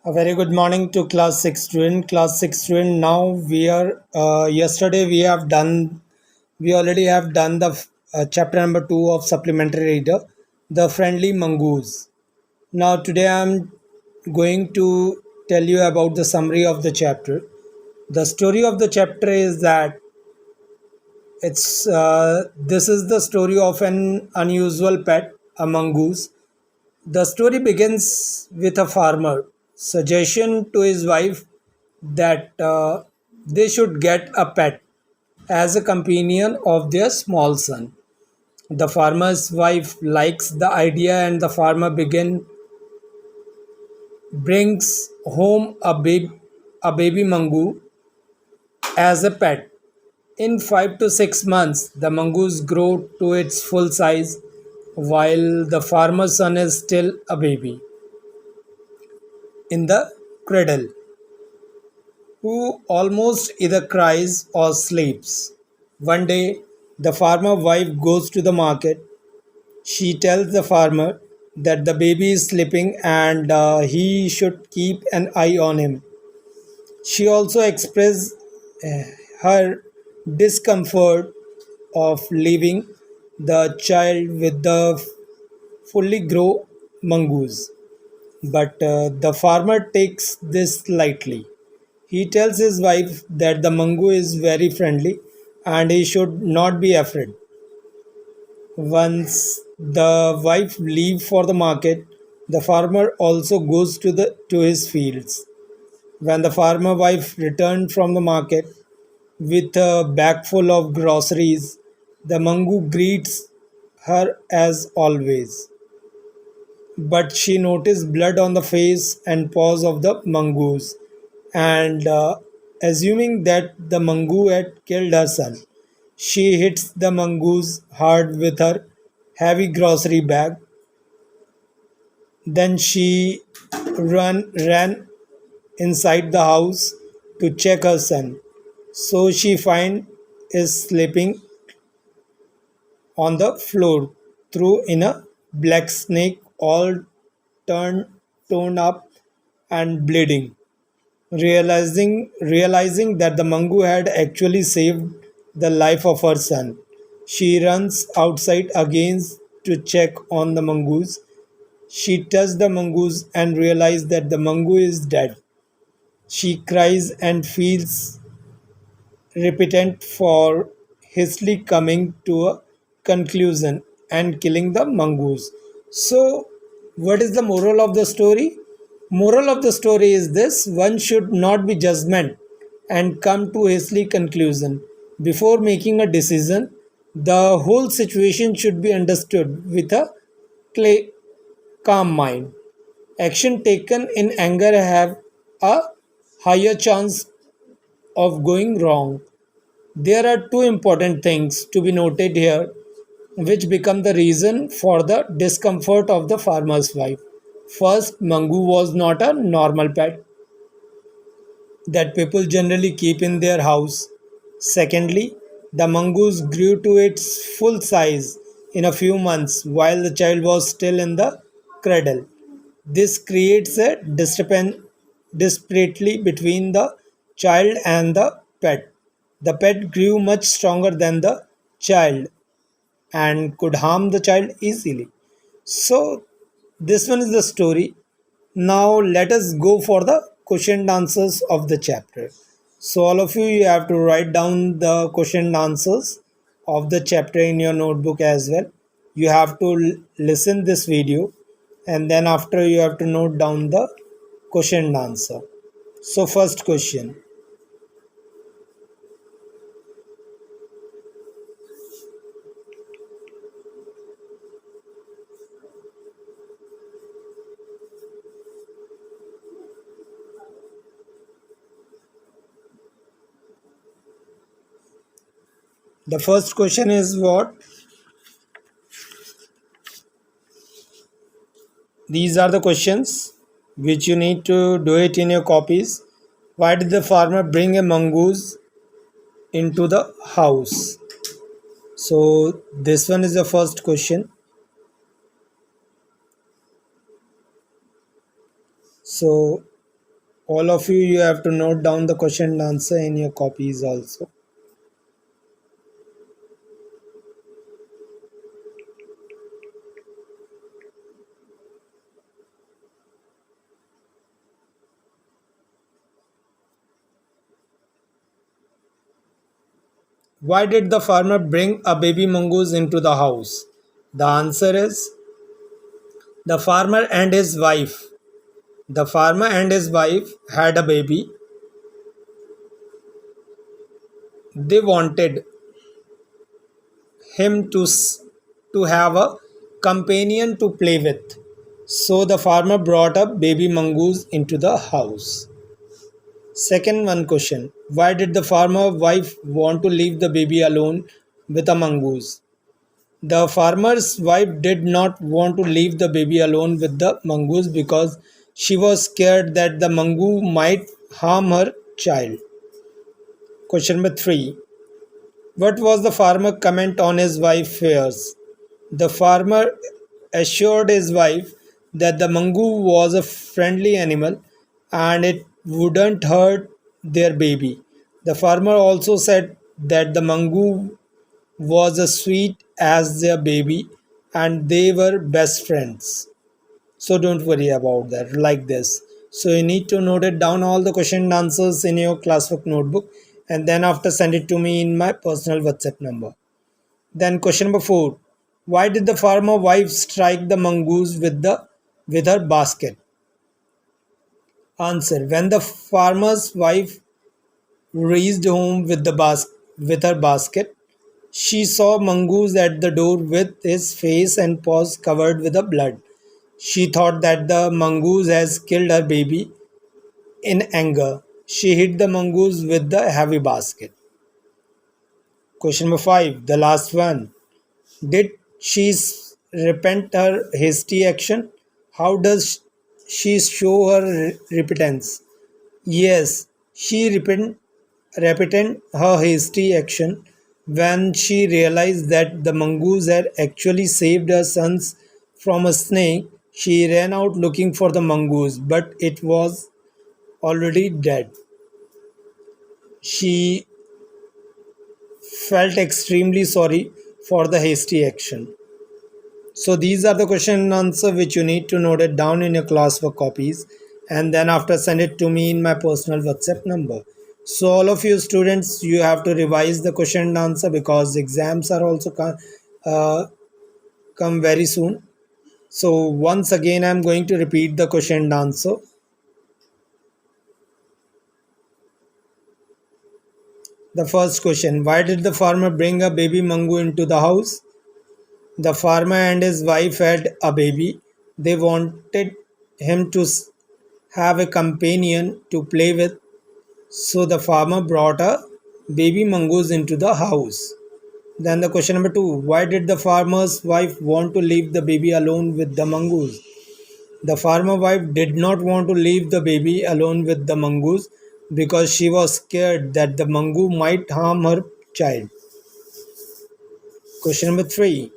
A very good morning to class 6 student. Class 6 student. Now we are. Yesterday we already have done the chapter number 2 of supplementary reader, the Friendly Mongoose. Now today I'm going to tell you about the summary of the chapter. The story of the chapter is that this is the story of an unusual pet, a mongoose. The story begins with a farmer suggestion to his wife that they should get a pet as a companion of their small son. The farmer's wife likes the idea and the farmer brings home a baby mango as a pet. In 5 to 6 months, the mongoose grow to its full size while the farmer's son is still a baby in the cradle, who almost either cries or sleeps. One day, the farmer wife goes to the market. She tells the farmer that the baby is sleeping and he should keep an eye on him. She also expresses her discomfort of leaving the child with the fully grown mongoose. But the farmer takes this lightly. He tells his wife that the mango is very friendly and he should not be afraid. Once the wife leaves for the market, the farmer also goes to his fields. When the farmer wife returned from the market with a bag full of groceries, the mango greets her as always. But she noticed blood on the face and paws of the mongoose, and assuming that the mongoose had killed her son, she hits the mongoose hard with her heavy grocery bag. Then she ran inside the house to check her son. So she find is sleeping on the floor through in a black snake, all turned torn up and bleeding. Realizing that the mango had actually saved the life of her son, she runs outside again to check on the mongoose. She touches the mongoose and realizes that the mongoose is dead. She cries and feels repentant for hastily coming to a conclusion and killing the mongoose. So, what is the moral of the story? Moral of the story is this: one should not be judgment and come to hastily conclusion before making a decision. The whole situation should be understood with a calm mind. Action taken in anger have a higher chance of going wrong. There are two important things to be noted here, which become the reason for the discomfort of the farmer's wife. First, Mangu was not a normal pet that people generally keep in their house. Secondly, the mongoose grew to its full size in a few months while the child was still in the cradle. This creates a disparity between the child and the pet. The pet grew much stronger than the child and could harm the child easily. So, this one is the story. Now, let us go for the question and answers of the chapter. So, all of you, you have to write down the question and answers of the chapter in your notebook as well. You have to listen this video, and then after you have to note down the question and answer. So, first question. The first question is what? These are the questions which you need to do it in your copies. Why did the farmer bring a mongoose into the house? So, this one is the first question. So, All of you have to note down the question and answer in your copies also. Why did the farmer bring a baby mongoose into the house? The answer is the farmer and his wife. The farmer and his wife had a baby. They wanted him to have a companion to play with. So the farmer brought a baby mongoose into the house. Second one question. Why did the farmer wife want to leave the baby alone with a mongoose? The farmer's wife did not want to leave the baby alone with the mongoose because she was scared that the mongoose might harm her child. Question number 3. What was the farmer comment on his wife's fears? The farmer assured his wife that the mongoose was a friendly animal and it wouldn't hurt their baby. The farmer also said that the mongoose was as sweet as their baby and they were best friends. So don't worry about that like this. So you need to note it down all the question and answers in your classwork notebook and then after send it to me in my personal WhatsApp number. Then question number 4. Why did the farmer wife strike the mongoose with her basket? Answer. When the farmer's wife reached home with her basket, she saw mongoose at the door with his face and paws covered with the blood. She thought that the mongoose has killed her baby. In anger, she hit the mongoose with the heavy basket. Question number 5, the last one. Did she repent her hasty action? How does she show her repentance? Yes, she repented her hasty action when she realized that the mongoose had actually saved her sons from a snake. She ran out looking for the mongoose, but it was already dead. She felt extremely sorry for the hasty action. So these are the question and answer which you need to note it down in your classwork copies and then after send it to me in my personal WhatsApp number. So all of you students you have to revise the question and answer because exams are also uh, come very soon. So once again I'm going to repeat the question and answer. The first question, why did the farmer bring a baby mongoose into the house? The farmer and his wife had a baby. They wanted him to have a companion to play with, so the farmer brought a baby mongoose into the house. Then the question number 2, why did the farmer's wife want to leave the baby alone with the mongoose? The farmer wife did not want to leave the baby alone with the mongoose because she was scared that the mongoose might harm her child. Question number 3,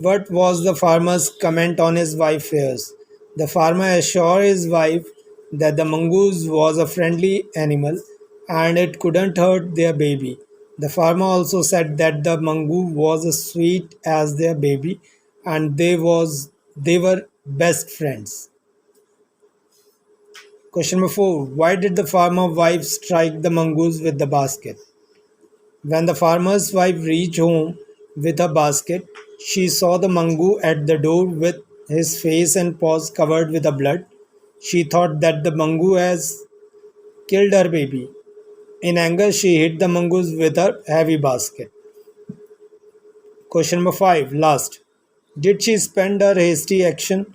what was the farmer's comment on his wife's fears? The farmer assured his wife that the mongoose was a friendly animal and it couldn't hurt their baby. The farmer also said that the mongoose was as sweet as their baby and they were best friends. Question number 4. Why did the farmer wife strike the mongoose with the basket? When the farmer's wife reached home with her basket, she saw the mongoose at the door with his face and paws covered with the blood. She thought that the mongoose has killed her baby. In anger, she hit the mongoose with her heavy basket. Question number 5, last. Did she spend her hasty action?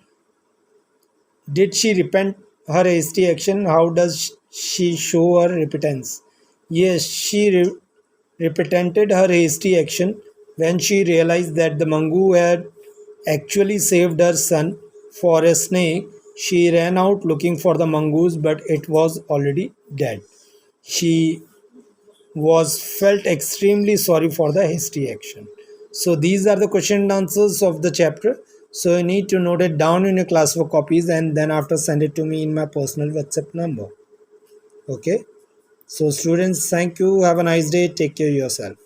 Did she repent her hasty action? How does she show her repentance? Yes, she repented her hasty action when she realized that the mongoose had actually saved her son for a snake. She ran out looking for the mongoose, but it was already dead. She was felt extremely sorry for the hasty action. So these are the question and answers of the chapter. So you need to note it down in your class for copies and then after send it to me in my personal WhatsApp number. Okay. So students, thank you. Have a nice day. Take care of yourself.